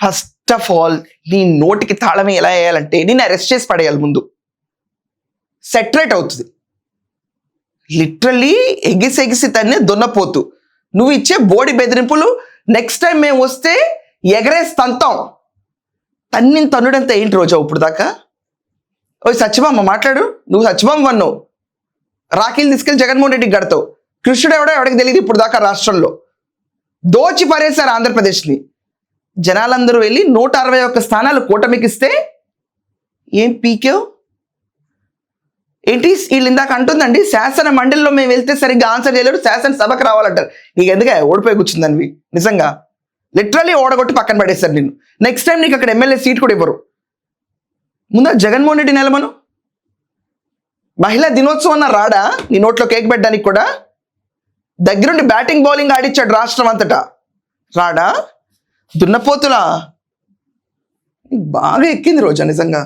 First of all నీ నోటికి తాళం ఎలా వేయాలంటే నేను అరెస్ట్ చేసి పడేయాలి ముందు. సెటరేట్ అవుతుంది. లిటరల్లీ ఎగిసి తన్నే దున్నపోతు. నువ్వు ఇచ్చే బోడి బెదిరింపులు నెక్స్ట్ టైం మేము వస్తే ఎగరేసి తంతాం. తన్నుడంతా ఏంటి రోజా ఇప్పుడు దాకా? ఓ సత్యభామ మాట్లాడు. నువ్వు సత్యభామ వన్నావు, రాఖీలు తీసుకెళ్ళి జగన్మోహన్ రెడ్డికి గడతావు. కృష్ణుడు ఎవడికి తెలియదు ఇప్పుడు దాకా. రాష్ట్రంలో దోచి పరేశారు ఆంధ్రప్రదేశ్ని. జనాలందరూ వెళ్ళి 161 స్థానాలు కూటమికి ఇస్తే ఏం పీకేవ్ ఏంటి? వీళ్ళు ఇందాక అంటుందండి శాసన మండలిలో మేము వెళ్తే సరిగ్గా ఆన్సర్ చేయలేరు, శాసనసభకు రావాలంటారు. నీకు ఎందుకు ఓడిపోయి కూర్చుందనివి? నిజంగా లిటరల్లీ ఓడగొట్టి పక్కన పడేస్తారు నిన్ను. నెక్స్ట్ టైం నీకు అక్కడ ఎమ్మెల్యే సీట్ కూడా ఇవ్వరు. ముందు జగన్మోహన్ రెడ్డి నిలమను. మహిళా దినోత్సవం అన్న రాడా నీ నోట్లో కేక్ పెట్టడానికి కూడా? దగ్గరుండి బ్యాటింగ్ బౌలింగ్ ఆడిచ్చాడు రాష్ట్రం అంతటా. రాడా? దున్నపోతులా బాగా ఎక్కింది రోజా నిజంగా.